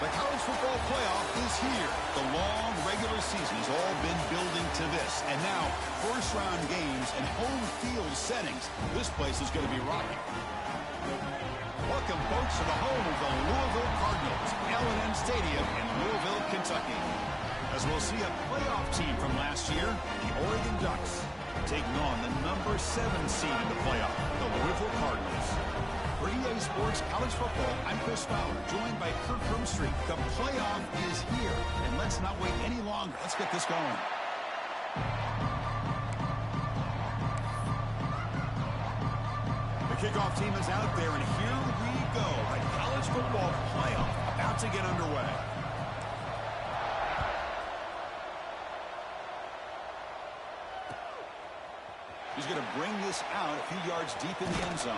The college football playoff is here. The long regular season has all been building to this. And now, first-round games and home field settings. This place is going to be rocking. Welcome, folks, to the home of the Louisville Cardinals, L&M Stadium in Louisville, Kentucky. As we'll see a playoff team from last year, the Oregon Ducks, taking on the number 7 seed in the playoff, the Louisville Cardinals. For EA Sports College Football, I'm Chris Fowler, joined by Kirk Broomstreet. The playoff is here, and let's not wait any longer. Let's get this going. The kickoff team is out there, and here we go. The college football playoff about to get underway. He's going to bring this out a few yards deep in the end zone.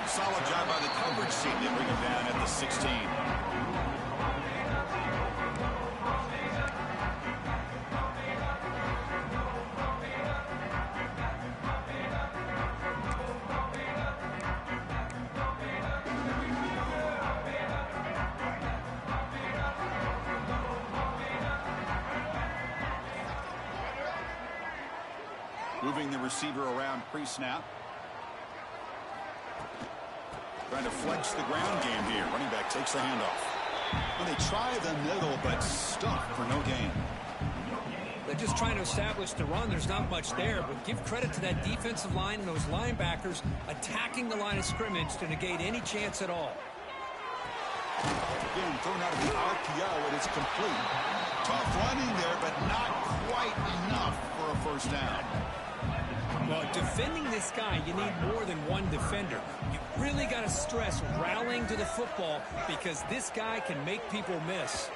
Solid job by the coverage team. They bring him down at the 16. Moving the receiver around pre-snap. Trying to flex the ground game here. Running back takes the handoff. Well, they try the middle, but stuck for no gain. They're just trying to establish the run. There's not much there, but give credit to that defensive line and those linebackers attacking the line of scrimmage to negate any chance at all. Again, thrown out of the RPO, and it's complete. Tough running there, but not quite enough for a first down. Well, defending this guy, you need more than one defender. You really got to stress rallying to the football because this guy can make people miss.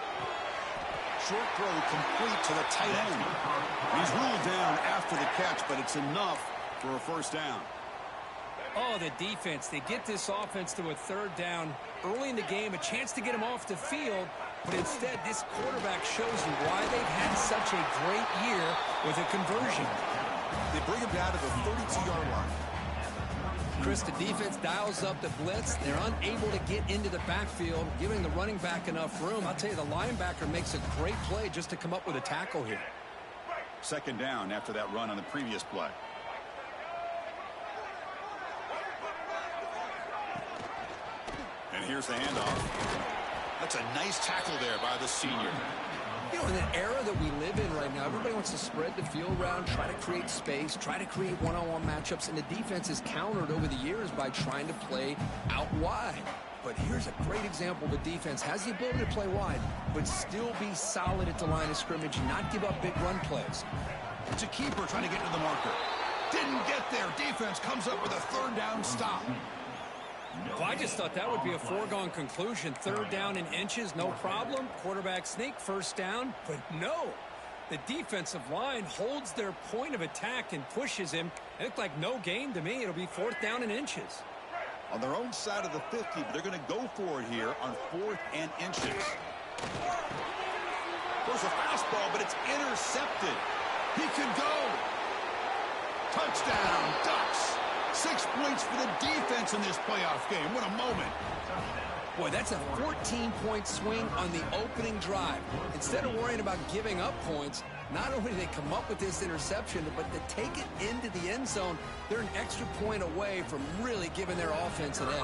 Short throw complete to the tight end. He's ruled down after the catch, but it's enough for a first down. Oh, the defense. They get this offense to a third down early in the game, a chance to get him off the field, but instead this quarterback shows you why they've had such a great year with a conversion. They bring him down to the 32-yard line. Chris, the defense dials up the blitz. They're unable to get into the backfield, giving the running back enough room. I'll tell you, the linebacker makes a great play just to come up with a tackle here. Second down after that run on the previous play. And here's the handoff. That's a nice tackle there by the senior. You know, in the era that we live in right now, everybody wants to spread the field around, try to create space, try to create one-on-one matchups, and the defense is countered over the years by trying to play out wide. But here's a great example. The defense has the ability to play wide, but still be solid at the line of scrimmage and not give up big run plays. It's a keeper trying to get to the marker. Didn't get there. Defense comes up with a third down stop. Well, I just thought that would be a foregone conclusion. Third down in inches, no problem. Quarterback sneak, first down. But no, the defensive line holds their point of attack and pushes him. It looked like no gain to me. It'll be fourth down in inches. On their own side of the 50, but they're going to go for it here on 4th and inches. There's a fastball, but it's intercepted. He can go. Touchdown, Ducks. 6 points for the defense in this playoff game. What a moment. Boy, that's a 14-point swing on the opening drive. Instead of worrying about giving up points, not only do they come up with this interception, but to take it into the end zone, they're an extra point away from really giving their offense an edge.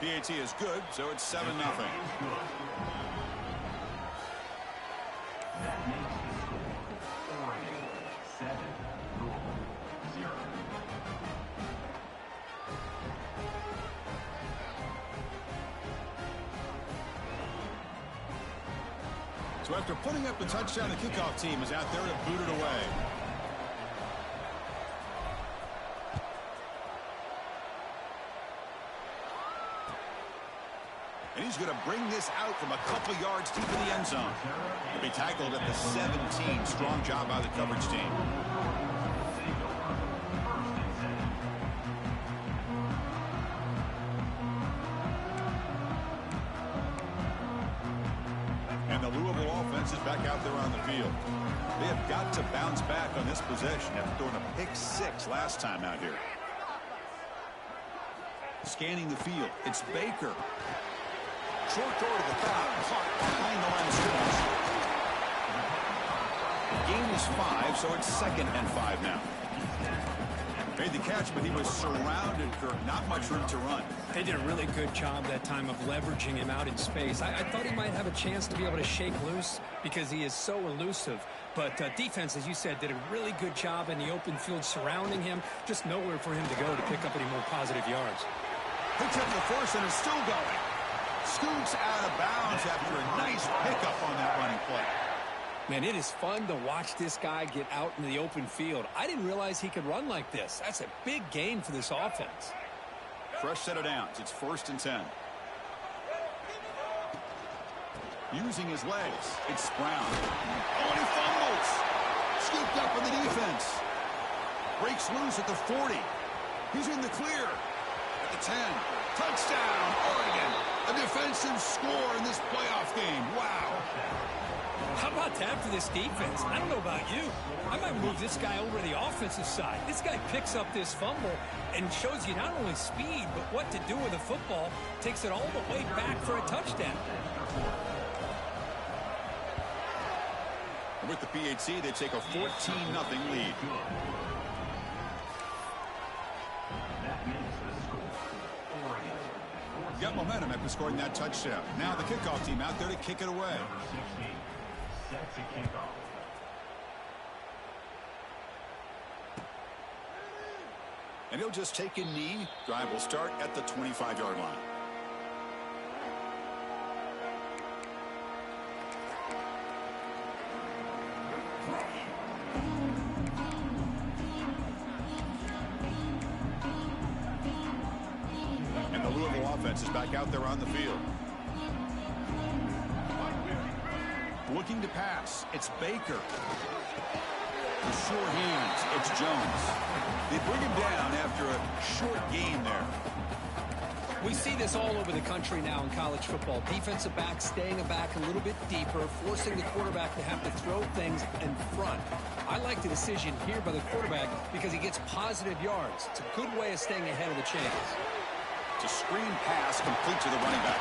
PAT is good, so it's 7-0. So after putting up the touchdown, the kickoff team is out there to boot it away. And he's going to bring this out from a couple yards deep in the end zone. He'll be tackled at the 17. Strong job by the coverage team. And the Louisville offense is back out there on the field. They have got to bounce back on this possession after throwing a pick-6 last time out here. Scanning the field, it's Baker. Short throw to the top, caught behind the line of scrimmage. Gain is 5, so it's 2nd and 5 now. Made the catch, but he was surrounded, Kirk. Not much room to run. They did a really good job that time of leveraging him out in space. I thought he might have a chance to be able to shake loose because he is so elusive. But defense, as you said, did a really good job in the open field surrounding him. Just nowhere for him to go to pick up any more positive yards. Picks up the force and is still going. Scoots out of bounds after a nice pickup on that running play. Man, it is fun to watch this guy get out in the open field. I didn't realize he could run like this. That's a big gain for this offense. Fresh set of downs. It's 1st and 10. Using his legs. It's Brown. Oh, and he fumbles. Scooped up in the defense. Breaks loose at the 40. He's in the clear. At the 10. Touchdown, Oregon. A defensive score in this playoff game. Wow. How about that for this defense? I don't know about you. I might move this guy over to the offensive side. This guy picks up this fumble and shows you not only speed, but what to do with the football. Takes it all the way back for a touchdown. With the PHC, they take a 14-0 lead. Got momentum after scoring that touchdown. Now the kickoff team out there to kick it away. And he'll just take a knee. Drive will start at the 25-yard line. And the Louisville offense is back out there on the field. Looking to pass. It's Baker. With short hands, it's Jones. They bring him down after a short gain there. We see this all over the country now in college football. Defensive backs staying back a little bit deeper, forcing the quarterback to have to throw things in front. I like the decision here by the quarterback because he gets positive yards. It's a good way of staying ahead of the chains. It's a screen pass complete to the running back.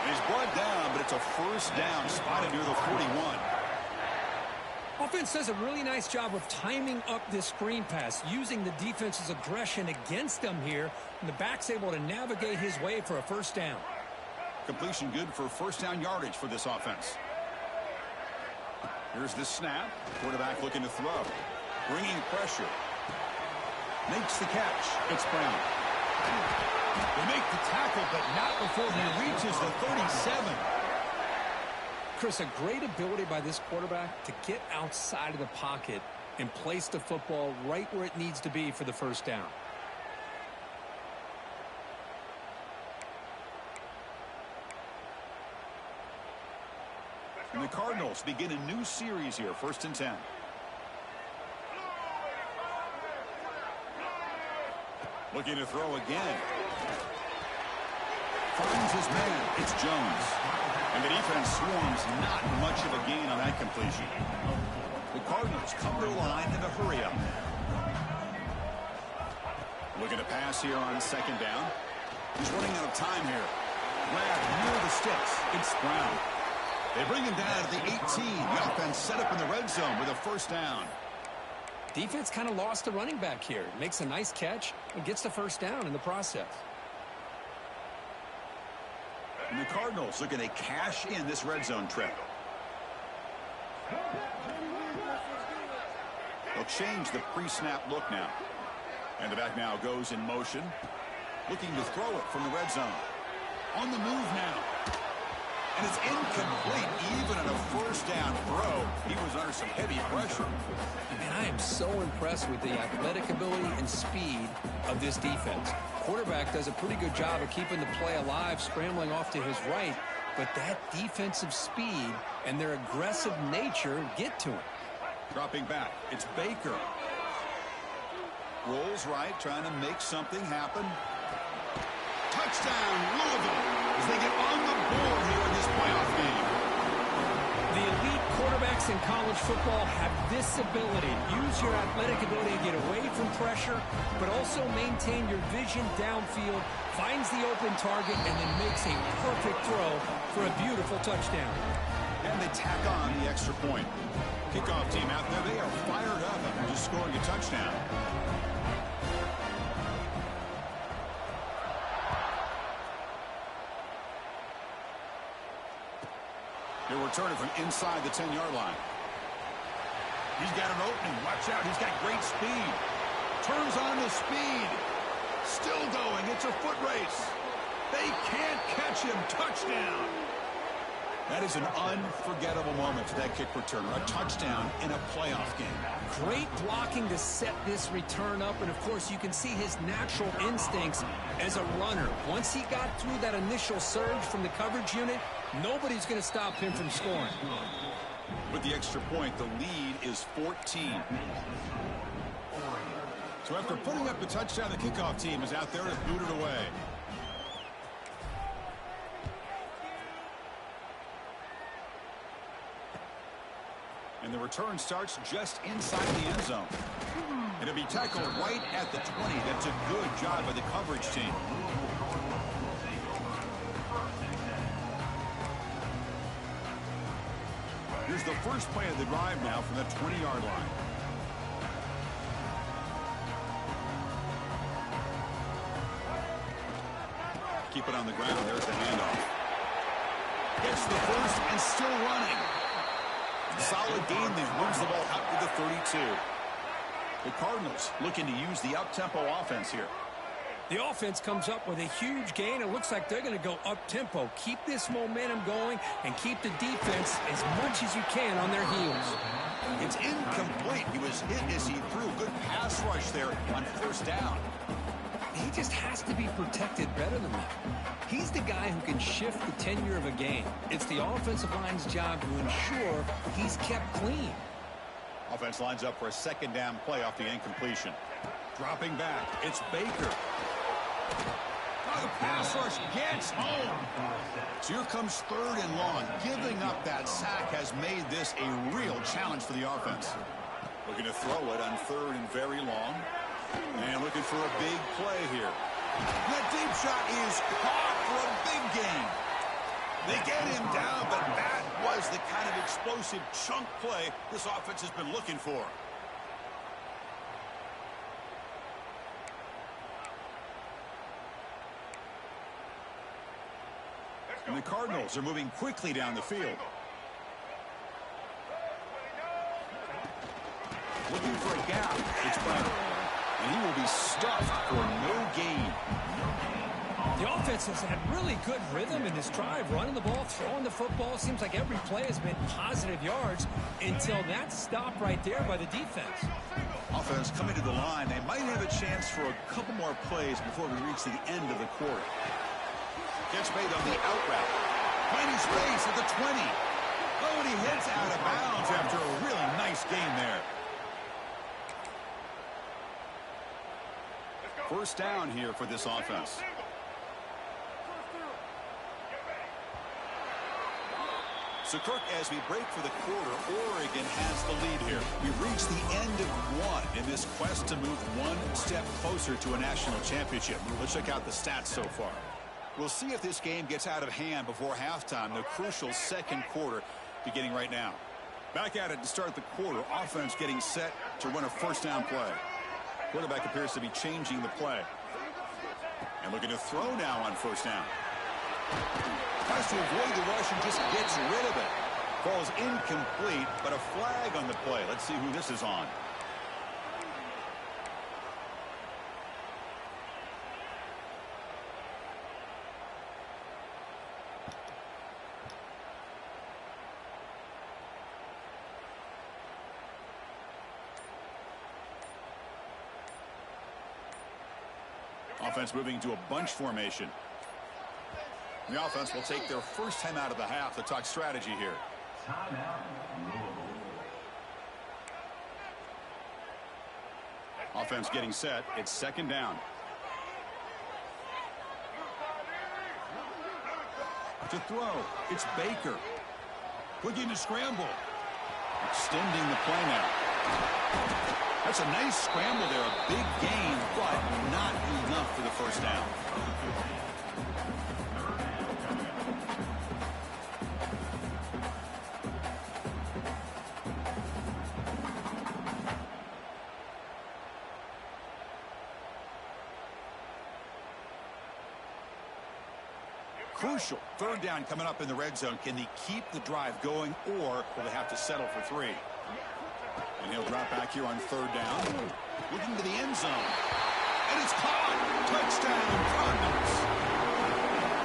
He's brought down, but it's a 1st down, spotted near the 41. Offense does a really nice job of timing up this screen pass, using the defense's aggression against them here, and the back's able to navigate his way for a 1st down. Completion good for 1st down yardage for this offense. Here's the snap. Quarterback looking to throw. Bringing pressure. Makes the catch. It's Brown. They make the tackle, but not before he reaches the 37. Chris, a great ability by this quarterback to get outside of the pocket and place the football right where it needs to be for the 1st down. And the Cardinals begin a new series here, 1st and 10. Looking to throw again. Finds his man. It's Jones. And the defense swarms, not much of a gain on that completion. The Cardinals come their line in a hurry-up. Looking to pass here on 2nd down. He's running out of time here. Grabbed near the sticks. It's Brown. They bring him down at the 18. The offense set up in the red zone with a 1st down. Defense kind of lost the running back here. Makes a nice catch and gets the 1st down in the process. And the Cardinals looking to cash in this red zone trip. They'll change the pre-snap look now. And the back now goes in motion. Looking to throw it from the red zone. On the move now. And it's incomplete. Even on a 1st down throw, he was under some heavy pressure. And I am so impressed with the athletic ability and speed of this defense. Quarterback does a pretty good job of keeping the play alive, scrambling off to his right, but that defensive speed and their aggressive nature get to him. Dropping back, it's Baker. Rolls right, trying to make something happen. Touchdown, Louisville, as they get on the board here in this playoff game. in college football have this ability. Use your athletic ability to get away from pressure, but also maintain your vision downfield, finds the open target, and then makes a perfect throw for a beautiful touchdown. And they tack on the extra point. Kickoff team out there, they are fired up after just scoring a touchdown. They're returning from inside the 10-yard line. He's got an opening. Watch out. He's got great speed. Turns on the speed. Still going. It's a foot race. They can't catch him. Touchdown. That is an unforgettable moment for that kick returner. A touchdown in a playoff game. Great blocking to set this return up, and of course you can see his natural instincts as a runner. Once he got through that initial surge from the coverage unit, nobody's going to stop him from scoring. With the extra point, the lead is 14. So after putting up the touchdown, the kickoff team is out there to boot it away. And the return starts just inside the end zone. It'll be tackled right at the 20. That's a good job by the coverage team. Here's the first play of the drive now from the 20-yard line. Keep it on the ground. There's the handoff. Gets the first and still running. Solid gain then. Moves the ball out to the 32. The Cardinals looking to use the up-tempo offense here. The offense comes up with a huge gain. It looks like they're going to go up-tempo. Keep this momentum going and keep the defense as much as you can on their heels. It's incomplete. He was hit as he threw. Good pass rush there on first down. He just has to be protected better than that. He's the guy who can shift the tenure of a game. It's the offensive line's job to ensure he's kept clean. Offense lines up for a second down play off the incompletion. Dropping back, it's Baker. Oh, the pass rush gets home. So here comes third and long. Giving up that sack has made this a real challenge for the offense. Looking to throw it on third and very long. And looking for a big play here. That deep shot is caught for a big gain. They get him down, but that was the kind of explosive chunk play this offense has been looking for. And the Cardinals are moving quickly down the field. Looking for a gap. It's Brown. And he will be stuffed for no gain. The offense has had really good rhythm in this drive, running the ball, throwing the football. Seems like every play has been positive yards until that stop right there by the defense. Offense coming to the line. They might have a chance for a couple more plays before we reach the end of the quarter. Gets made on the out route. Finding space at the 20. Oh, and he hits out of bounds after a really nice gain there. First down here for this offense. So, Kirk, as we break for the quarter, Oregon has the lead here. We've reached the end of one in this quest to move one step closer to a national championship. Let's check out the stats so far. We'll see if this game gets out of hand before halftime, the crucial second quarter beginning right now. Back at it to start the quarter. Offense getting set to run a first down play. Quarterback appears to be changing the play. And looking to throw now on first down. Tries to avoid the rush and just gets rid of it. Falls incomplete, but a flag on the play. Let's see who this is on. Offense moving to a bunch formation. The offense will take their first time out of the half to talk strategy here. Offense getting set. It's second down. To throw. It's Baker. Looking to scramble. Extending the play now. That's a nice scramble there. A big gain, but not enough for the first down. Crucial. Third down coming up in the red zone. Can they keep the drive going, or will they have to settle for 3? And he'll drop back here on third down. Looking to the end zone. And it's caught. Touchdown, Cardinals.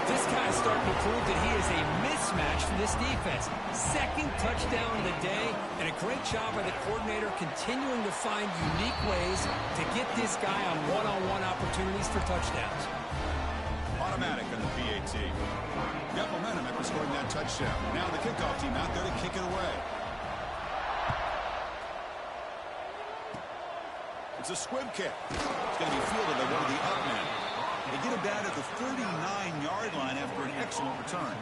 This guy's starting to prove that he is a mismatch for this defense. Second touchdown of the day, and a great job by the coordinator continuing to find unique ways to get this guy on one-on-one opportunities for touchdowns. Automatic on the PAT. Got momentum after scoring that touchdown. Now the kickoff team out there to kick it away. It's a squib kick. It's going to be fielded by one of the up men. They get it down at the 39-yard line after an excellent return.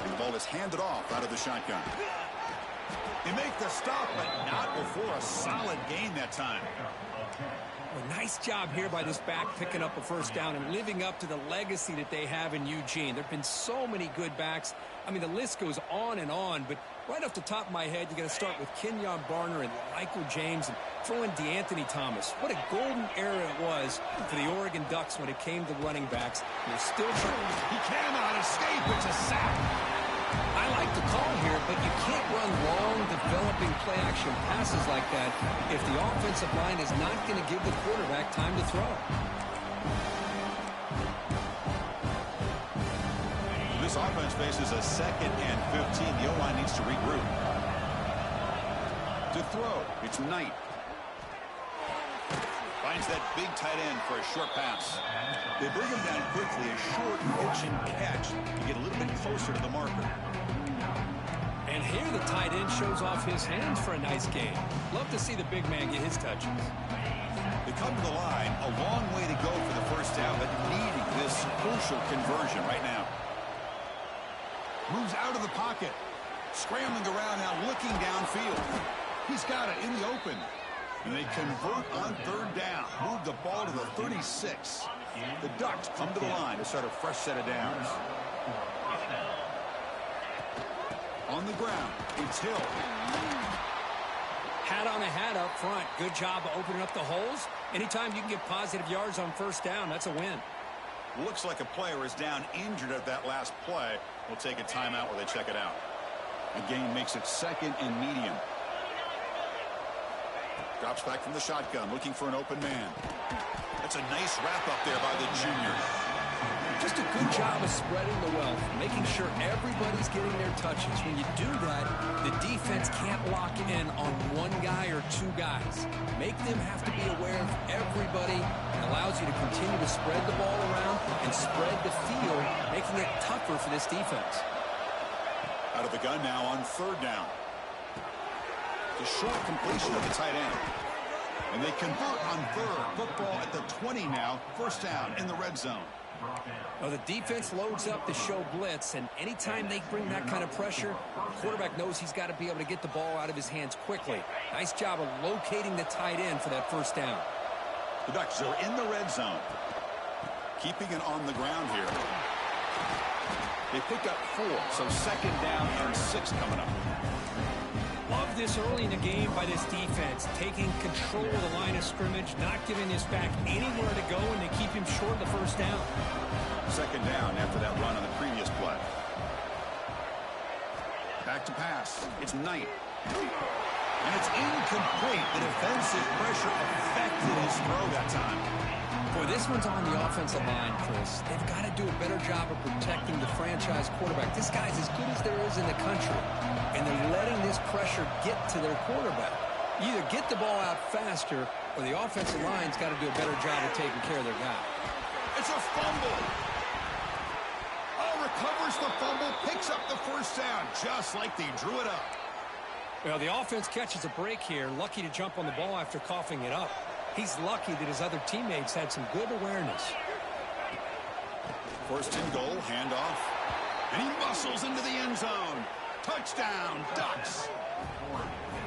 And the ball is handed off out of the shotgun. They make the stop, but not before a solid gain that time. A nice job here by this back picking up a first down and living up to the legacy that they have in Eugene. There have been so many good backs. I mean, the list goes on, but right off the top of my head, you got to start with Kenyon Barner and Michael James and throw in DeAnthony Thomas. What a golden era it was for the Oregon Ducks when it came to running backs. They're still trying. He cannot escape. It's a sack. I like the call here, but you can't run long, developing play-action passes like that if the offensive line is not going to give the quarterback time to throw. This offense faces a 2nd and 15. The O-line needs to regroup. To throw, it's Knight. Finds that big tight end for a short pass. They bring him down quickly, a short pitch and catch to get a little bit closer to the marker. And here the tight end shows off his hands for a nice gain. Love to see the big man get his touches. They come to the line, a long way to go for the first down, but needing this crucial conversion right now. Moves out of the pocket. Scrambling around now, looking downfield. He's got it in the open. And they convert on third down. Move the ball to the 36. The Ducks come to the line to start a fresh set of downs. On the ground, it's Hill. Hat on a hat up front. Good job of opening up the holes. Anytime you can get positive yards on first down, that's a win. Looks like a player is down injured at that last play. We'll take a timeout while they check it out. The game makes it 2nd and medium. Drops back from the shotgun, looking for an open man. That's a nice wrap up there by the junior. Just a good job of spreading the wealth, making sure everybody's getting their touches. When you do that, the defense can't lock in on one guy or two guys. Make them have to be aware of everybody. It allows you to continue to spread the ball around and spread the field, making it tougher for this defense. Out of the gun now on third down. The short completion of the tight end. And they convert on third. Football at the 20 now. First down in the red zone. Well, the defense loads up to show blitz, and anytime they bring that kind of pressure, the quarterback knows he's got to be able to get the ball out of his hands quickly. Nice job of locating the tight end for that first down. The Ducks are in the red zone. Keeping it on the ground here. They pick up 4, so 2nd down and 6 coming up. Love this early in the game by this defense, taking control of the line of scrimmage, not giving this back anywhere to go, and they keep him short of the first down. 2nd down after that run on the previous play. Back to pass. It's Knight. And it's incomplete. The defensive pressure affected his throw that time. Boy, this one's on the offensive line, Chris. They've got to do a better job of protecting the franchise quarterback. This guy's as good as there is in the country, and they're letting this pressure get to their quarterback. You either get the ball out faster, or the offensive line's got to do a better job of taking care of their guy. It's a fumble. A recovers the fumble, picks up the first down, just like they drew it up. Well, the offense catches a break here, lucky to jump on the ball after coughing it up. He's lucky that his other teammates had some good awareness. First and goal, handoff. And he muscles into the end zone. Touchdown, Ducks.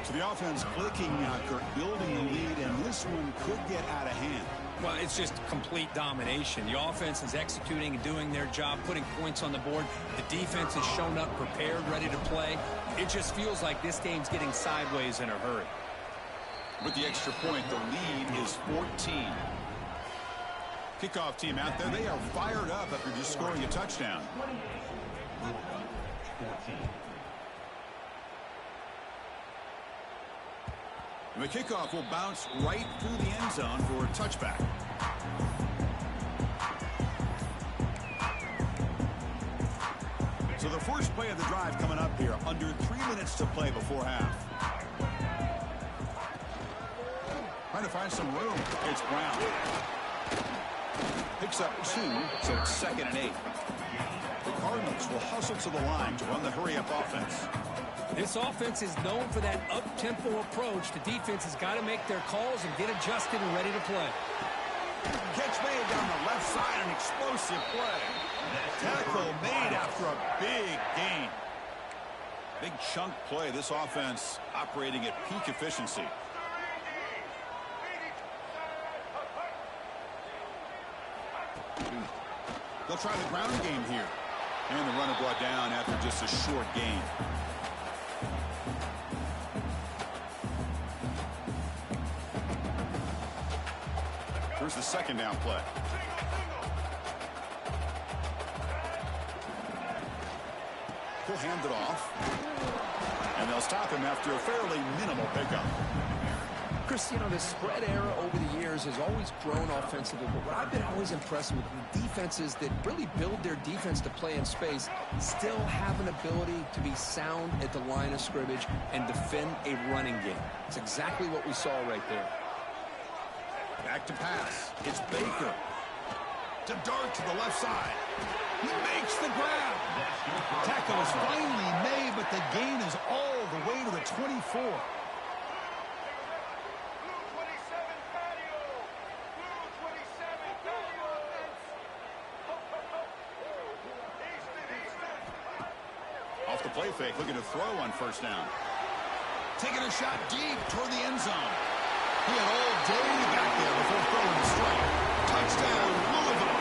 So the offense clicking now, Kirk, building the lead, and this one could get out of hand. Well, it's just complete domination. The offense is executing and doing their job, putting points on the board. The defense has shown up, prepared, ready to play. It just feels like this game's getting sideways in a hurry. With the extra point, the lead is 14. Kickoff team out there, they are fired up after just scoring a touchdown. And the kickoff will bounce right through the end zone for a touchback. So the first play of the drive coming up here, under 3 minutes to play before half. Trying to find some room. It's Brown. Picks up 2, so it's 2nd and 8. The Cardinals will hustle to the line to run the hurry-up offense. This offense is known for that up-tempo approach. The defense has got to make their calls and get adjusted and ready to play. Catch made down the left side, an explosive play. Tackle made after a big gain. Big chunk play. This offense operating at peak efficiency. They'll try the ground game here. And the runner brought down after just a short gain. Here's the second down play. He'll hand it off. And they'll stop him after a fairly minimal pickup. Chris, you know, the spread era over the years has always grown offensively, but what I've been always impressed with the defenses that really build their defense to play in space still have an ability to be sound at the line of scrimmage and defend a running game. It's exactly what we saw right there. Back to pass. It's Baker. To dart to the left side. He makes the grab. Tackle is finally made, but the gain is all the way to the 24. Off the play fake, looking to throw on first down. Taking a shot deep toward the end zone. He had all day back there before throwing the strike. Touchdown, Louisville.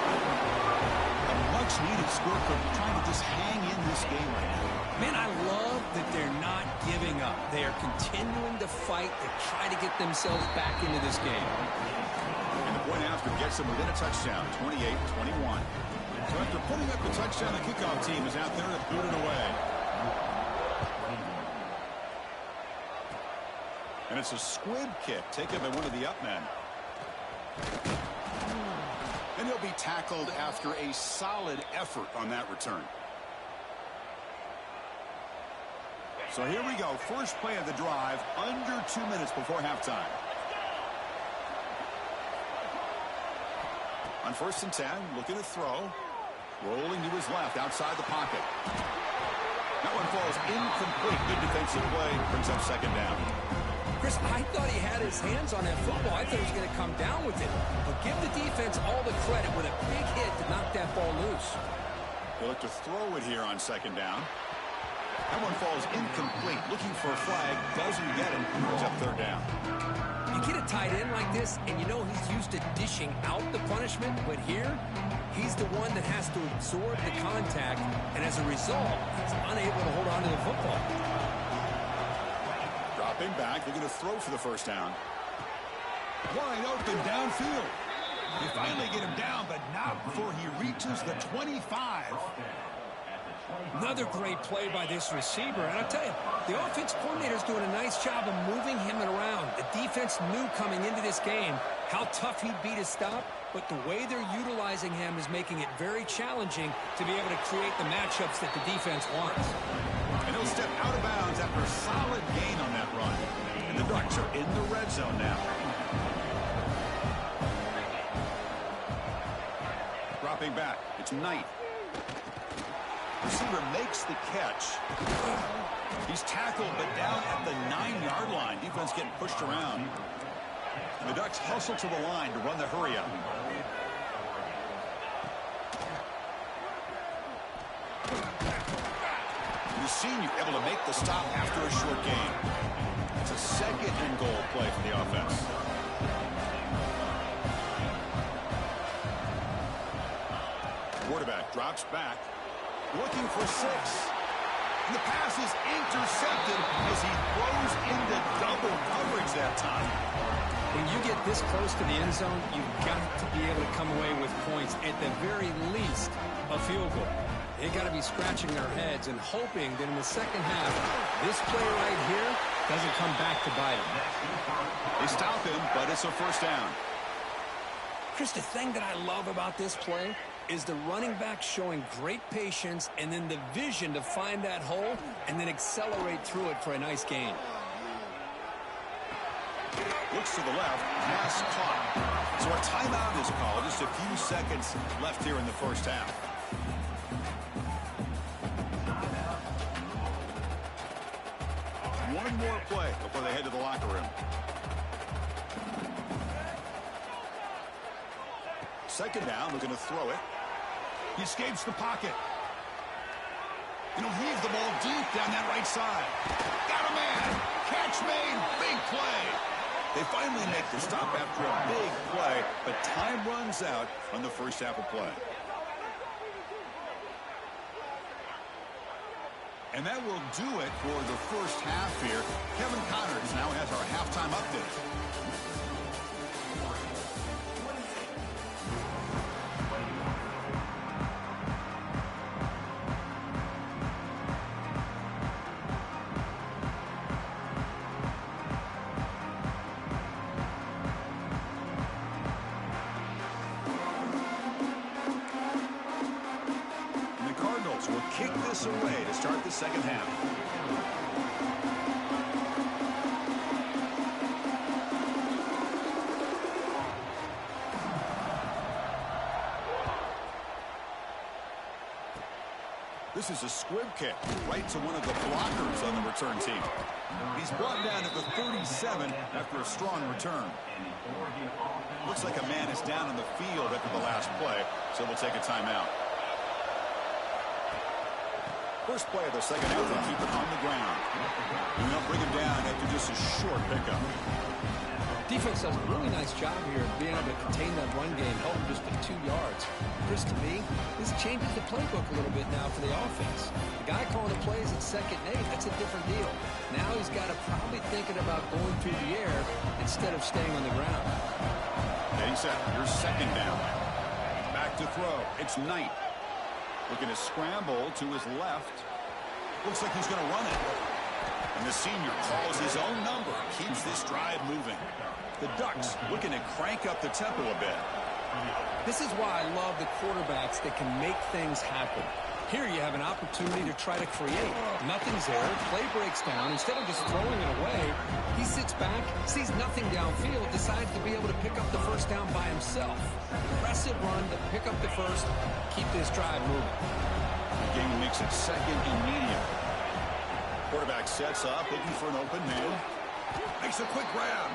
A much-needed score for trying to just hang in this game right now. Man, I love that they're not giving up. They are continuing to fight to try to get themselves back into this game. And the point after gets them within a touchdown, 28-21. So after putting up the touchdown, the kickoff team is out there to boot it away. And it's a squib kick taken by one of the up men. And he'll be tackled after a solid effort on that return. So here we go. First play of the drive, under 2 minutes before halftime. On 1st and 10, looking to throw. Rolling to his left, outside the pocket. That one falls incomplete. Good defensive play. Brings up second down. Chris, I thought he had his hands on that football. I thought he was going to come down with it. But give the defense all the credit with a big hit to knock that ball loose. They look to throw it here on second down. That one falls incomplete. Looking for a flag. Doesn't get it. Brings up third down. You get a tight end like this, and you know he's used to dishing out the punishment. But here, he's the one that has to absorb the contact. And as a result, he's unable to hold on to the football. Dropping back, looking to throw for the first down. Wide open downfield. They finally get him down, but not before he reaches the 25. Another great play by this receiver. And I'll tell you, the offense coordinator's doing a nice job of moving him around. The defense knew coming into this game how tough he'd be to stop, but the way they're utilizing him is making it very challenging to be able to create the matchups that the defense wants. And he'll step out of bounds after a solid gain on that run. And the Ducks are in the red zone now. Dropping back. It's Knight. Receiver makes the catch. He's tackled, but down at the 9-yard line. Defense getting pushed around. And the Ducks hustle to the line to run the hurry-up. The senior able to make the stop after a short gain. It's a second and goal play for the offense. Quarterback drops back, looking for 6. And the pass is intercepted as he throws into double coverage that time. When you get this close to the end zone, you've got to be able to come away with points, at the very least, a field goal. They got to be scratching their heads and hoping that in the second half, this play right here doesn't come back to bite them. They stop him, but it's a first down. Chris, the thing that I love about this play is the running back showing great patience and then the vision to find that hole and then accelerate through it for a nice gain. Looks to the left, pass caught. So a timeout is called. Just a few seconds left here in the first half. One more play before they head to the locker room. Second down, looking to throw it. He escapes the pocket. And he'll heave the ball deep down that right side. Got a man. Catch made. Big play. They finally make the stop after a big play, but time runs out on the first half of play. And that will do it for the first half here. Kevin Connors now has our halftime update. Will kick this away to start the second half. This is a squib kick right to one of the blockers on the return team. He's brought down at the 37 after a strong return. Looks like a man is down on the field after the last play, so we'll take a timeout. First play of the second half, they keep it on the ground. And they'll bring him down after just a short pickup. Defense does a really nice job here of being able to contain that run game, held just to 2 yards. Chris, to me, this changes the playbook a little bit now for the offense. The guy calling the plays at 2nd and 8, that's a different deal. Now he's got to probably thinking about going through the air instead of staying on the ground. Getting set. Here's second down. Back to throw. It's Knight. Looking to scramble to his left. Looks like he's going to run it. And the senior calls his own number. Keeps this drive moving. The Ducks looking to crank up the tempo a bit. This is why I love the quarterbacks that can make things happen. Here you have an opportunity to try to create. Nothing's there. Play breaks down. Instead of just throwing it away, he sits back, sees nothing downfield, decides to be able to pick up the first down by himself. Aggressive run to pick up the first, keep this drive moving. The game makes it second and medium. Quarterback sets up, looking for an open man. Makes a quick grab.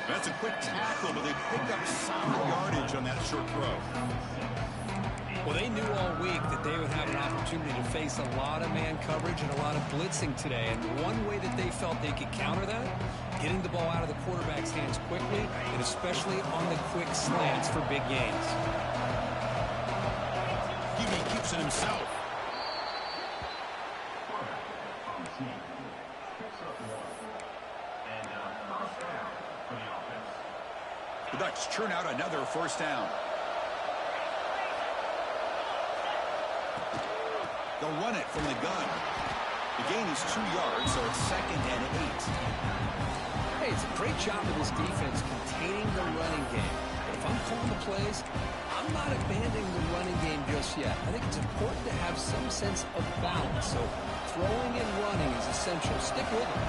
That's a quick tackle, but they pick up solid yardage on that short throw. Well, they knew all week that they would have an opportunity to face a lot of man coverage and a lot of blitzing today. And one way that they felt they could counter that, getting the ball out of the quarterback's hands quickly, and especially on the quick slants for big gains. Hubie keeps it himself. The Ducks churn out another first down. They'll run it from the gun. The gain is 2 yards, so it's 2nd and 8. Hey, it's a great job of this defense containing the running game. But if I'm calling the plays, I'm not abandoning the running game just yet. I think it's important to have some sense of balance. So throwing and running is essential. Stick with it.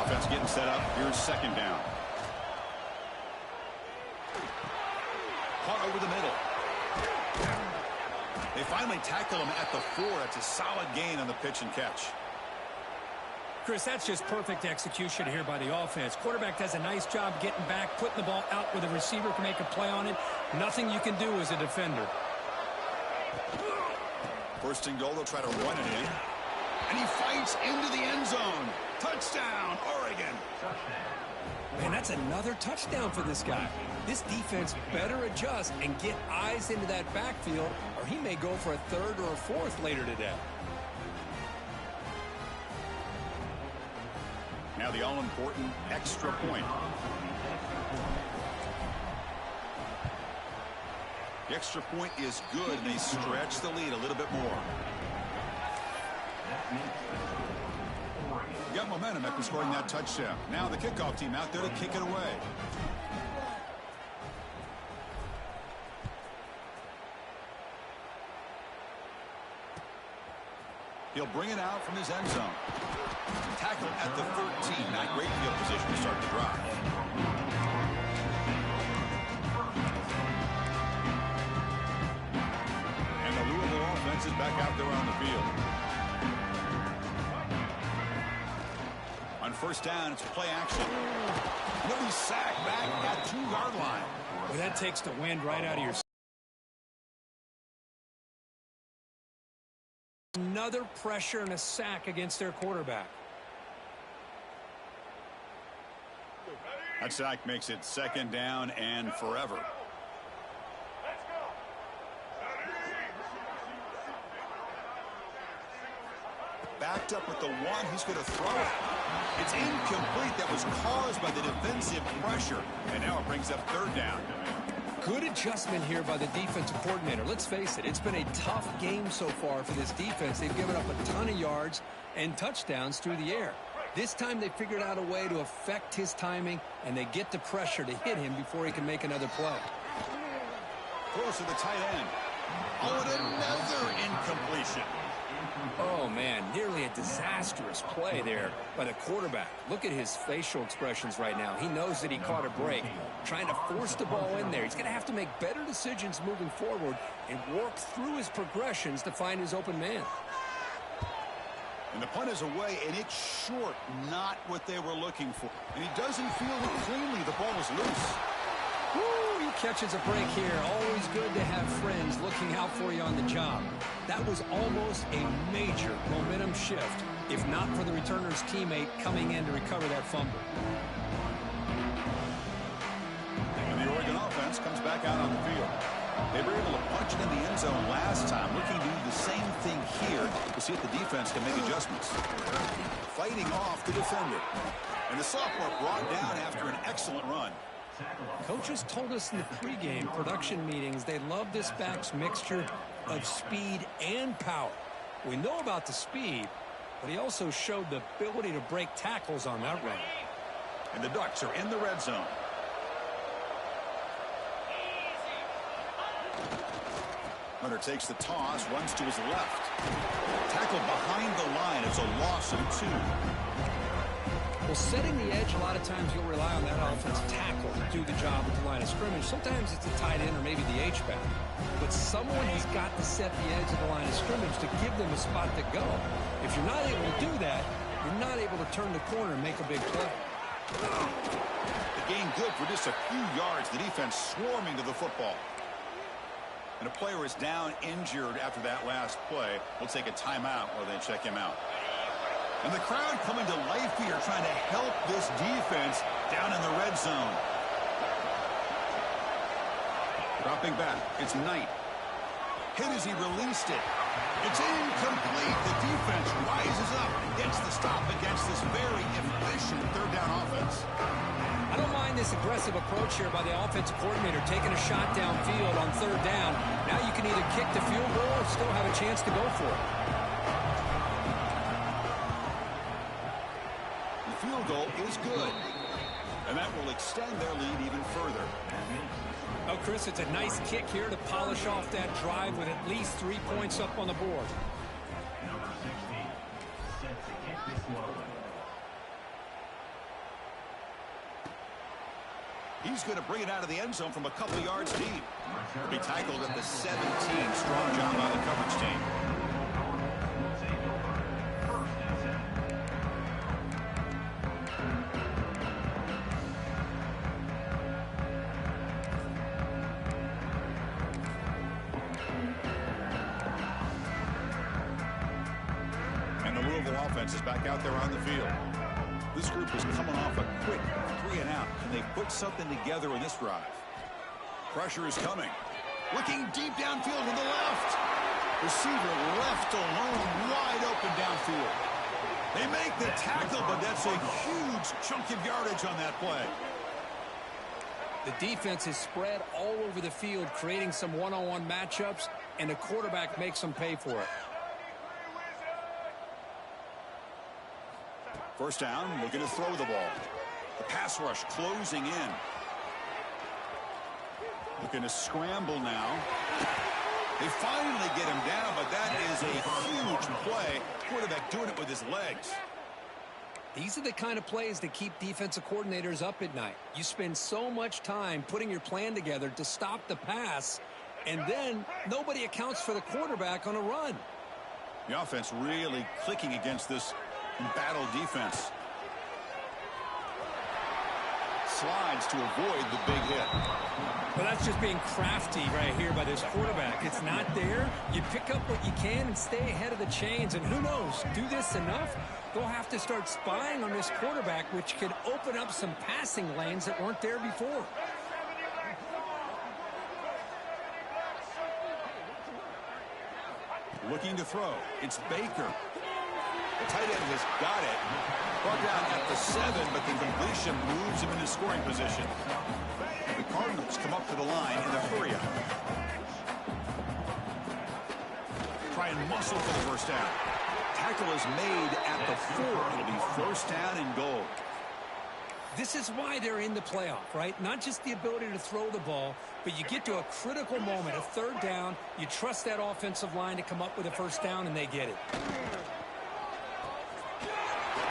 Offense getting set up. Here's second down. Caught over the middle. They find finally tackle him at the 4. That's a solid gain on the pitch and catch. Chris, that's just perfect execution here by the offense. Quarterback does a nice job getting back, putting the ball out where the receiver can make a play on it. Nothing you can do as a defender. First and goal, they'll try to run it in. And he fights into the end zone. Touchdown, Oregon. Man, that's another touchdown for this guy. This defense better adjust and get eyes into that backfield, or he may go for a 3rd or a 4th later today. Now the all-important extra point. The extra point is good, and they stretch the lead a little bit more. Got momentum after scoring that touchdown. Now the kickoff team out there to kick it away. He'll bring it out from his end zone. Tackle at the 13. Not great field position to start the drive. And the Louisville offense is back out there on the field. On first down, it's play action. He'll be sacked back at 2-yard line. Well, that takes the wind right out of your... Another pressure and a sack against their quarterback. That sack makes it 2nd down and forever. Backed up with the 1, he's going to throw it. It's incomplete. That was caused by the defensive pressure. And now it brings up 3rd down. Good adjustment here by the defensive coordinator. Let's face it, it's been a tough game so far for this defense. They've given up a ton of yards and touchdowns through the air. This time they figured out a way to affect his timing, and they get the pressure to hit him before he can make another play. Close to the tight end. Oh, and another incompletion. Oh, man, nearly a disastrous play there by the quarterback. Look at his facial expressions right now. He knows that he caught a break, trying to force the ball in there. He's going to have to make better decisions moving forward and work through his progressions to find his open man. And the punt is away, and it's short, not what they were looking for. And he doesn't feel it cleanly. The ball is loose. Woo, he catches a break here. Always good to have friends looking out for you on the job. That was almost a major momentum shift, if not for the returner's teammate coming in to recover that fumble. And the Oregon offense comes back out on the field. They were able to punch it in the end zone last time, looking to do the same thing here to see if the defense can make adjustments. Fighting off the defender. And the sophomore brought down after an excellent run. Coaches told us in the pregame production meetings they love this back's mixture of speed and power. We know about the speed, but he also showed the ability to break tackles on that run. And the Ducks are in the red zone. Hunter takes the toss, runs to his left. Tackled behind the line. It's a loss of 2. Well, setting the edge, a lot of times you'll rely on that offensive tackle to do the job at the line of scrimmage. Sometimes it's a tight end or maybe the H-back. But someone has got to set the edge of the line of scrimmage to give them a spot to go. If you're not able to do that, you're not able to turn the corner and make a big play. The gain good for just a few yards. The defense swarming to the football. And a player is down injured after that last play. We'll take a timeout while they check him out. And the crowd coming to life here, trying to help this defense down in the red zone. Dropping back, it's Knight. Hit as he released it. It's incomplete. The defense rises up and gets the stop against this very efficient 3rd down offense. I don't mind this aggressive approach here by the offensive coordinator, taking a shot downfield on 3rd down. Now you can either kick the field goal or still have a chance to go for it. The field goal is good. And that will extend their lead even further. Oh, Chris, it's a nice kick here to polish off that drive with at least 3 points up on the board. He's going to bring it out of the end zone from a couple of yards deep. He'll be tackled at the 17. Strong job by the coverage team. And the Louisville offense is back out there on the field. This group is coming off a quick 3-and-out. Can they put something together in this drive? Pressure is coming. Looking deep downfield to the left. Receiver left alone, wide open downfield. They make the tackle, but that's a huge chunk of yardage on that play. The defense is spread all over the field, creating some one-on-one matchups, and the quarterback makes them pay for it. First down, looking to throw the ball. The pass rush closing in. Looking to scramble now. They finally get him down, but that is a huge play. Quarterback doing it with his legs. These are the kind of plays that keep defensive coordinators up at night. You spend so much time putting your plan together to stop the pass, and then nobody accounts for the quarterback on a run. The offense really clicking against this battle defense. Slides to avoid the big hit. Well, that's just being crafty right here by this quarterback. It's not there. You pick up what you can and stay ahead of the chains. And who knows, do this enough, they'll have to start spying on this quarterback, which could open up some passing lanes that weren't there before. Looking to throw. It's Baker. The tight end has got it. Brought down at the 7, but the completion moves him into scoring position. The Cardinals come up to the line in a hurry up. Try and muscle for the first down. Tackle is made at the 4. It'll be first down and goal. This is why they're in the playoff, right? Not just the ability to throw the ball, but you get to a critical moment, a third down. You trust that offensive line to come up with a first down, and they get it.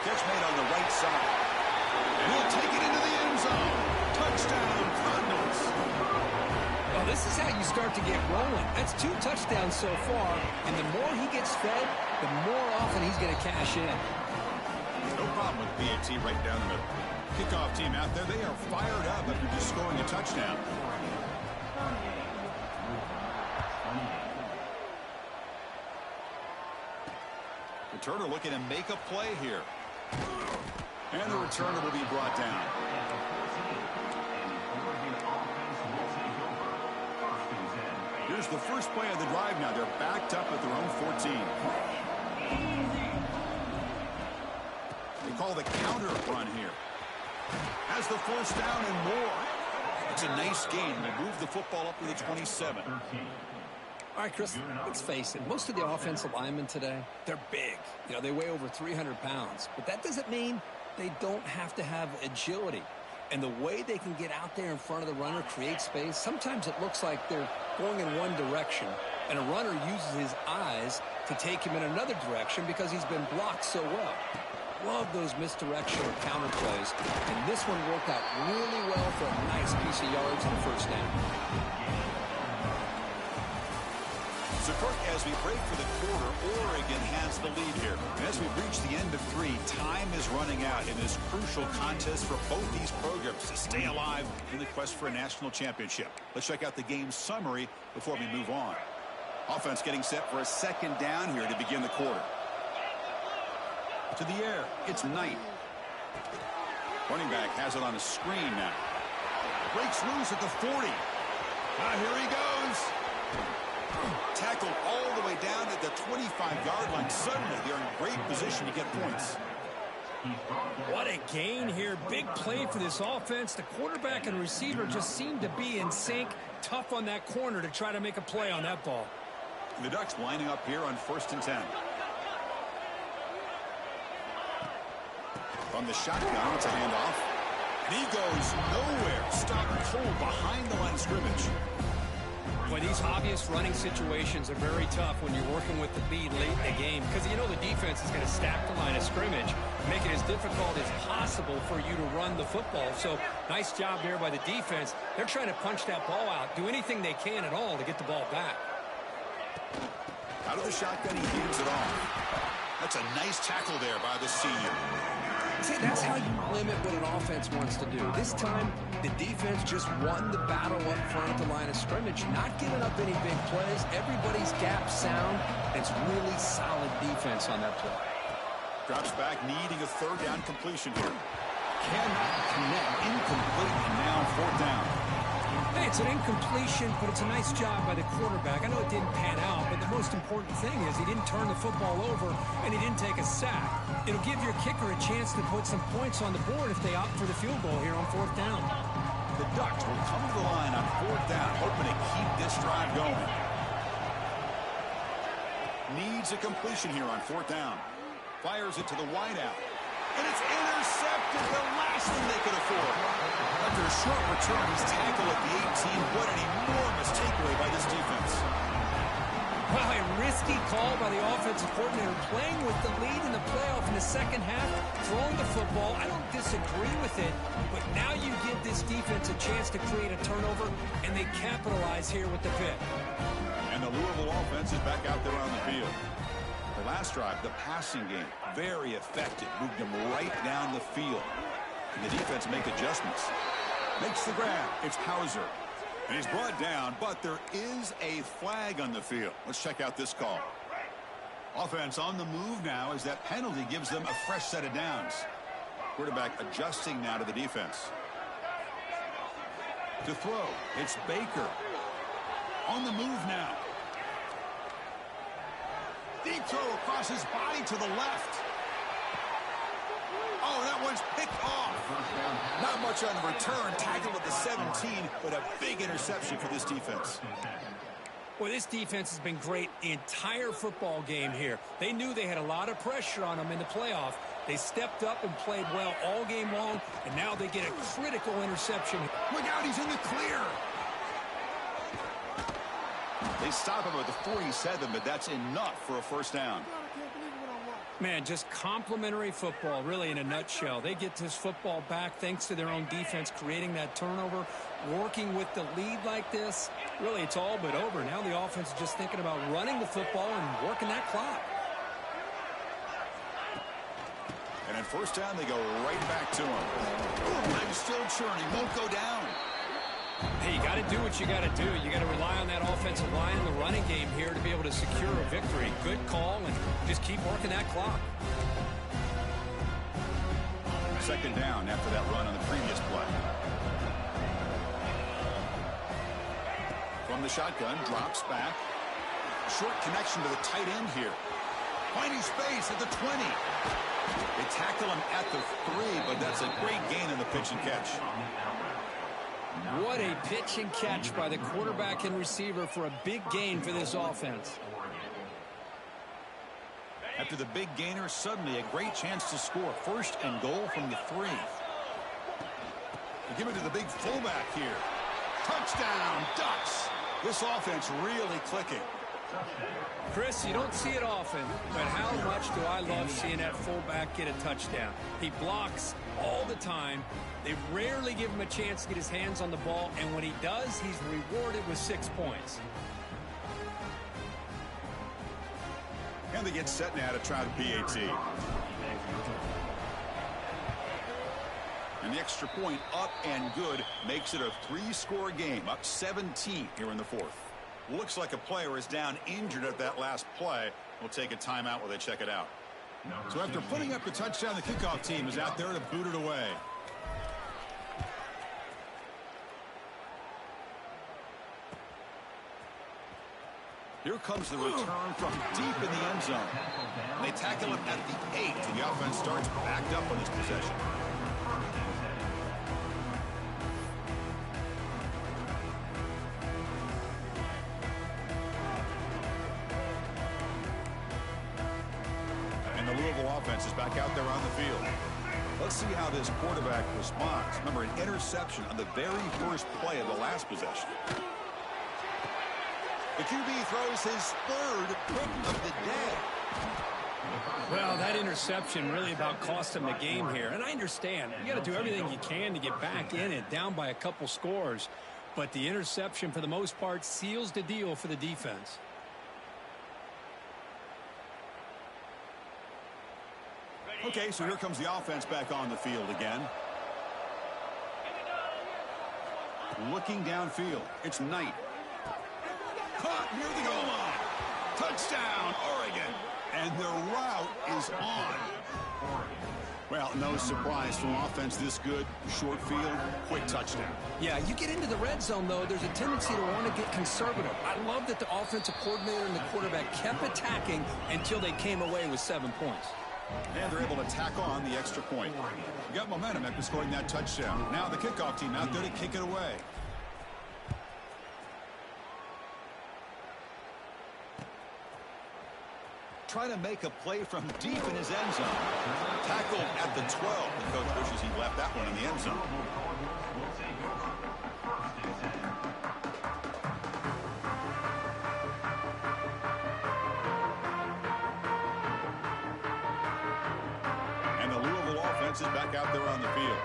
Catch made on the right side. And he'll take it into the end zone. Touchdown, Cardinals. Well, this is how you start to get rolling. That's 2 touchdowns so far, and the more he gets fed, the more often he's going to cash in. No problem with BAT right down the middle. Kickoff team out there, they are fired up after just scoring a touchdown. Returner looking to make a play here. And the returner will be brought down. Here's the first play of the drive now. They're backed up at their own 14. They call the counter run here. Has the first down and more. It's a nice gain. We'll move the football up to the 27. All right, Chris, let's face it. Most of the offensive linemen today, they're big. You know, they weigh over 300 pounds. But that doesn't mean they don't have to have agility. And the way they can get out there in front of the runner, create space, sometimes it looks like they're going in one direction, and a runner uses his eyes to take him in another direction because he's been blocked so well. Love those misdirection or counter plays, and this one worked out really well for a nice piece of yards and a first down. So, Kirk, as we break for the quarter, Oregon has the lead here. And as we reach the end of 3, time is running out in this crucial contest for both these programs to stay alive in the quest for a national championship. Let's check out the game summary before we move on. Offense getting set for a second down here to begin the quarter. To the air, it's Knight. Running back has it on a screen now. Breaks loose at the 40. Here he goes. Tackled all the way down at the 25-yard line. Suddenly, they're in great position to get points. What a gain here. Big play for this offense. The quarterback and receiver just seem to be in sync. Tough on that corner to try to make a play on that ball. The Ducks lining up here on 1st and 10. From the shotgun, it's a handoff. And he goes nowhere. Stopped cold behind the line of scrimmage. Boy, these obvious running situations are very tough when you're working with the lead late in the game because, you know, the defense defense is going to stack the line of scrimmage, make it as difficult as possible for you to run the football. So nice job there by the defense. They're trying to punch that ball out, do anything they can at all to get the ball back. Out of the shotgun, he hands it off. That's a nice tackle there by the senior. See, that's how you limit what an offense wants to do. This time, the defense just won the battle up front at the line of scrimmage, not giving up any big plays. Everybody's gap sound. It's really solid defense on that play. Drops back, needing a third down completion here. Cannot connect, incomplete, and now fourth down. Hey, it's an incompletion, but it's a nice job by the quarterback. I know it didn't pan out, but the most important thing is he didn't turn the football over and he didn't take a sack. It'll give your kicker a chance to put some points on the board if they opt for the field goal here on fourth down. The Ducks will come to the line on fourth down, hoping to keep this drive going. Needs a completion here on fourth down. Fires it to the wideout. And it's intercepted, the last thing they could afford. After a short return, he's tackled at the 18. What an enormous takeaway by this defense. Well, a risky call by the offensive coordinator, playing with the lead in the playoff in the second half, throwing the football. I don't disagree with it, but now you give this defense a chance to create a turnover, and they capitalize here with the pick. And the Louisville offense is back out there on the field. The last drive, the passing game, very effective. Moved him right down the field. And the defense make adjustments. Makes the grab. It's Hauser. And he's brought down, but there is a flag on the field. Let's check out this call. Offense on the move now as that penalty gives them a fresh set of downs. Quarterback adjusting now to the defense. To throw, it's Baker. On the move now. Deep throw across his body to the left. Oh, that one's picked off. Not much on the return. Tackled at the 17, but a big interception for this defense. Well, this defense has been great the entire football game here. They knew they had a lot of pressure on them in the playoff. They stepped up and played well all game long, and now they get a critical interception. Look out, he's in the clear. They stop him at the 47, but that's enough for a first down. Man, just complimentary football, really, in a nutshell. They get this football back thanks to their own defense, creating that turnover, working with the lead like this. Really, it's all but over. Now the offense is just thinking about running the football and working that clock. And at first down, they go right back to him. Ooh, legs still churning, won't go down. Hey, you got to do what you got to do. You got to rely on that offensive line in the running game here to be able to secure a victory. Good call, and just keep working that clock. Second down after that run on the previous play. From the shotgun, drops back. Short connection to the tight end here. Finding space at the 20. They tackle him at the 3, but that's a great gain in the pitch and catch. What a pitch and catch by the quarterback and receiver for a big gain for this offense. After the big gainer, suddenly a great chance to score. First and goal from the 3. They give it to the big fullback here. Touchdown, Ducks. This offense really clicking. Chris, you don't see it often, but how much do I love seeing that fullback get a touchdown? He blocks all the time. They rarely give him a chance to get his hands on the ball, and when he does, he's rewarded with 6 points. And they get set now to try the PAT. And the extra point up and good makes it a 3-score game, up 17 here in the 4th. Looks like a player is down injured at that last play. We'll take a timeout while they check it out. So after putting up the touchdown, the kickoff team is out there to boot it away. Here comes the return from deep in the end zone. And they tackle him at the 8, and the offense starts backed up on this possession. And the Louisville offense is back out there on the field. Let's see how this quarterback responds. Remember, an interception on the very first play of the last possession. The QB throws his 3rd pick of the day. Well, that interception really about cost him the game here. And I understand. You got to do everything you can to get back in it, down by a couple scores. But the interception, for the most part, seals the deal for the defense. Okay, so here comes the offense back on the field again. Looking downfield, it's Knight. Caught near the goal line. Touchdown, Oregon. And their route is on. Well, no surprise from offense this good. Short field, quick touchdown. Yeah, you get into the red zone, though, there's a tendency to want to get conservative. I love that the offensive coordinator and the quarterback kept attacking until they came away with 7 points. And they're able to tack on the extra point. You got momentum after scoring that touchdown. Now the kickoff team out there to kick it away. Trying to make a play from deep in his end zone. Tackled at the 12. The coach wishes he left that one in the end zone. And the Louisville offense is back out there on the field.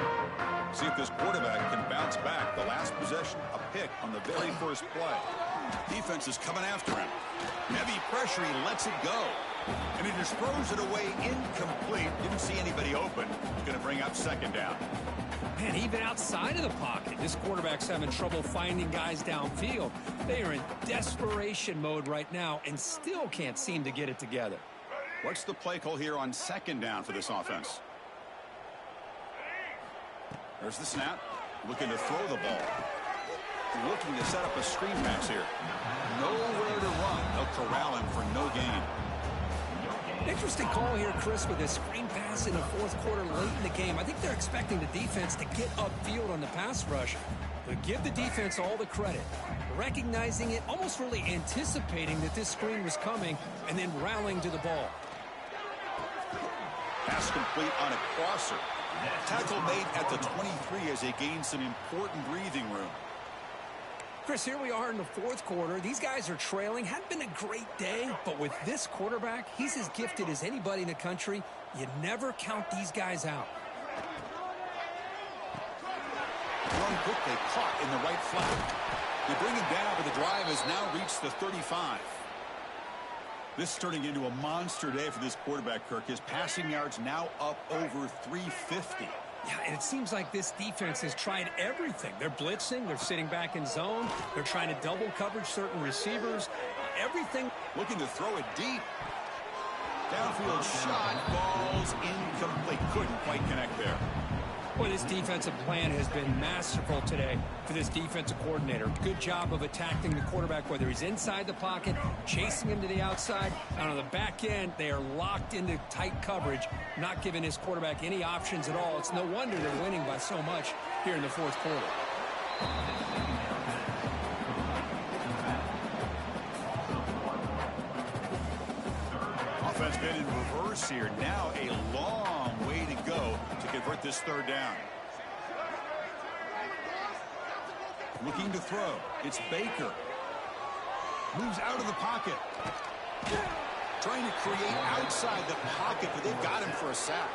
See if this quarterback can bounce back. The last possession, a pick on the very first play. Defense is coming after him. Heavy pressure, he lets it go. And he just throws it away incomplete. Didn't see anybody open. Going to bring up second down. Man, even outside of the pocket, this quarterback's having trouble finding guys downfield. They are in desperation mode right now and still can't seem to get it together. What's the play call here on second down for this offense? There's the snap. Looking to throw the ball. Looking to set up a screen pass here. Nowhere to run. They'll corral him for no gain. Interesting call here, Chris, with this screen pass in the fourth quarter late in the game. I think they're expecting the defense to get upfield on the pass rush. But give the defense all the credit. Recognizing it, almost really anticipating that this screen was coming, and then rallying to the ball. Pass complete on a crosser. Tackle made at the 23 as they gain some important breathing room. Chris, here we are in the fourth quarter. These guys are trailing. Hadn't been a great day, but with this quarterback, he's as gifted as anybody in the country. You never count these guys out. Run quickly, caught in the right flat. They bring him down, but the drive has now reached the 35. This is turning into a monster day for this quarterback, Kirk. His passing yards now up over 350. Yeah, and it seems like this defense has tried everything. They're blitzing. They're sitting back in zone. They're trying to double coverage certain receivers. Everything. Looking to throw it deep. Downfield shot. Falls incomplete. Couldn't quite connect there. Boy, this defensive plan has been masterful today for this defensive coordinator. Good job of attacking the quarterback, whether he's inside the pocket, chasing him to the outside. And on the back end, they are locked into tight coverage, not giving his quarterback any options at all. It's no wonder they're winning by so much here in the fourth quarter. Offense been in reverse here. Now a long way to go to convert this third down. Looking to throw. It's Baker. Moves out of the pocket. Trying to create outside the pocket, but they've got him for a sack.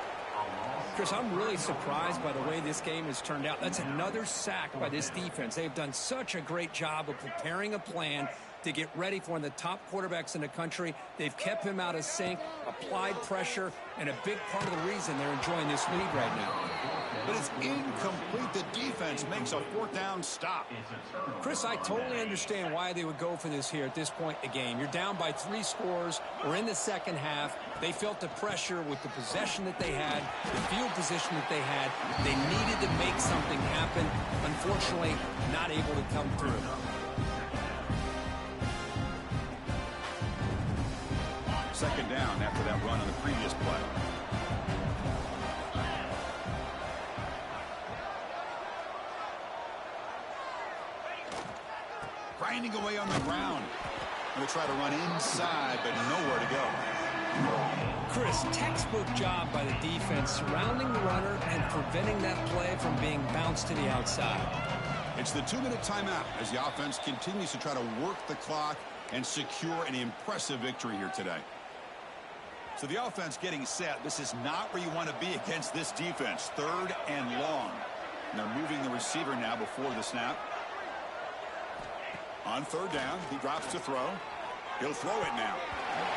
Chris, I'm really surprised by the way this game has turned out. That's another sack by this defense. They've done such a great job of preparing a plan to get ready for one of the top quarterbacks in the country. They've kept him out of sync, applied pressure, and a big part of the reason they're enjoying this lead right now. But it's incomplete. The defense makes a fourth down stop. Chris, I totally understand why they would go for this here at this point in the game. You're down by 3 scores. We're in the second half. They felt the pressure with the possession that they had, the field position that they had. They needed to make something happen. Unfortunately, not able to come through. Second down after that run on the previous play. Grinding away on the ground. Going to try to run inside, but nowhere to go. Chris, textbook job by the defense surrounding the runner and preventing that play from being bounced to the outside. It's the 2-minute timeout as the offense continues to try to work the clock and secure an impressive victory here today. So the offense getting set. This is not where you want to be against this defense. 3rd and long. And they're moving the receiver now before the snap. On 3rd down, he drops to throw. He'll throw it now.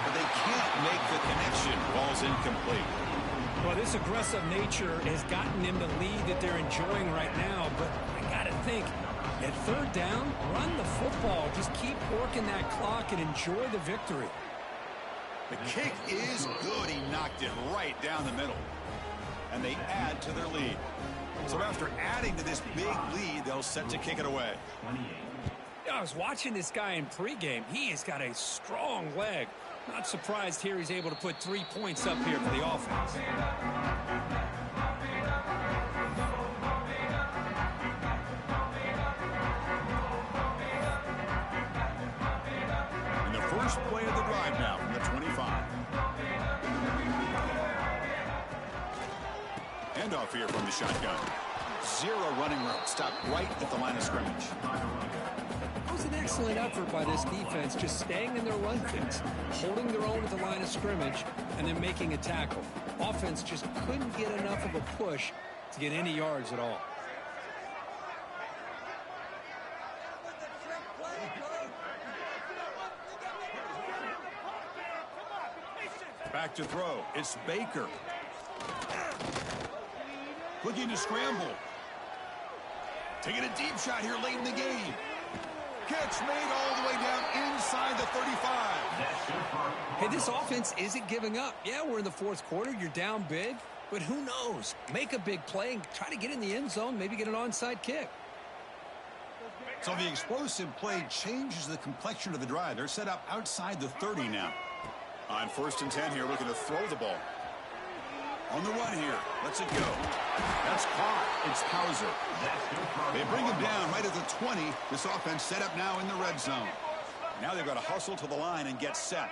But they can't make the connection. Ball's incomplete. Well, this aggressive nature has gotten them the lead that they're enjoying right now. But I got to think, at 3rd down, run the football. Just keep working that clock and enjoy the victory. The kick is good. He knocked it right down the middle. And they add to their lead. So after adding to this big lead, they'll set to kick it away. I was watching this guy in pregame. He has got a strong leg. Not surprised here he's able to put 3 points up here for the offense. And the first play of the drive now from the 25. Handoff here from the shotgun. 0 running room. Stopped right at the line of scrimmage. It was an excellent effort by this defense, just staying in their run fits, holding their own at the line of scrimmage, and then making a tackle. Offense just couldn't get enough of a push to get any yards at all. Back to throw. It's Baker. Looking to scramble. Taking a deep shot here late in the game. Catch made all the way down inside the 35. Hey, this offense isn't giving up. Yeah, we're in the 4th quarter. You're down big. But who knows? Make a big play and try to get in the end zone, maybe get an onside kick. So the explosive play changes the complexion of the drive. They're set up outside the 30 now. On 1st and 10 here, looking to throw the ball. On the run here. Lets it go. That's caught. It's Hauser. They bring him down right at the 20. This offense set up now in the red zone. Now they've got to hustle to the line and get set.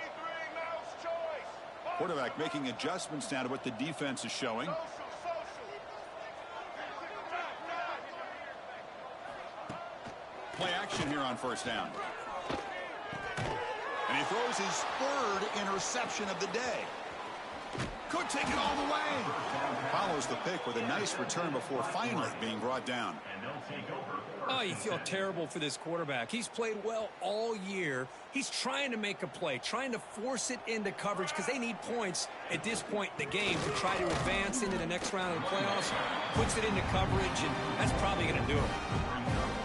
Quarterback making adjustments now to what the defense is showing. Play action here on 1st down. And he throws his 3rd interception of the day. Could take it all the way. Follows the pick with a nice return before finally being brought down. Oh, you feel terrible for this quarterback. He's played well all year. He's trying to make a play, trying to force it into coverage because they need points at this point in the game to try to advance into the next round of the playoffs. Puts it into coverage, and that's probably going to do it.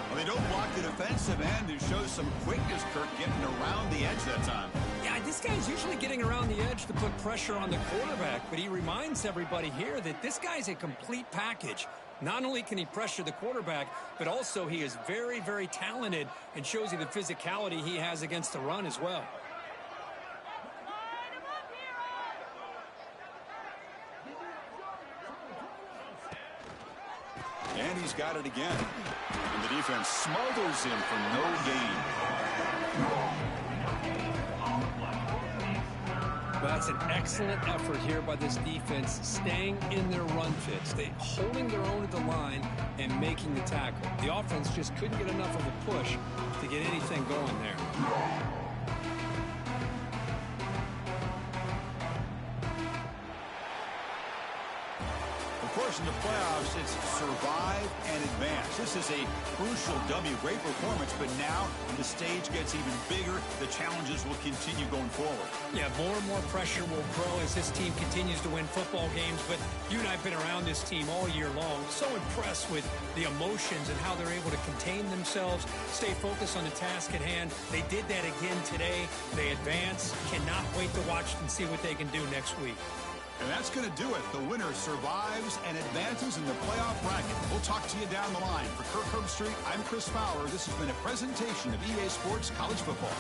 Well, they don't block the defensive end and shows some quickness, Kirk, getting around the edge that time. Yeah, this guy's usually getting around the edge to put pressure on the quarterback, but he reminds everybody here that this guy's a complete package. Not only can he pressure the quarterback, but also he is very, very talented and shows you the physicality he has against the run as well. And he's got it again. And the defense smothers him for no gain. That's an excellent effort here by this defense, staying in their run fits. They holding their own at the line and making the tackle. The offense just couldn't get enough of a push to get anything going there. Of course, in the playoffs, it's survive and advance. This is a crucial W. Great performance, but now the stage gets even bigger. The challenges will continue going forward. Yeah, more and more pressure will grow as this team continues to win football games. But you and I have been around this team all year long. So impressed with the emotions and how they're able to contain themselves, stay focused on the task at hand. They did that again today. They advance. Cannot wait to watch and see what they can do next week. And that's going to do it. The winner survives and advances in the playoff bracket. We'll talk to you down the line. For Kirk Herbstreit, I'm Chris Fowler. This has been a presentation of EA Sports College Football.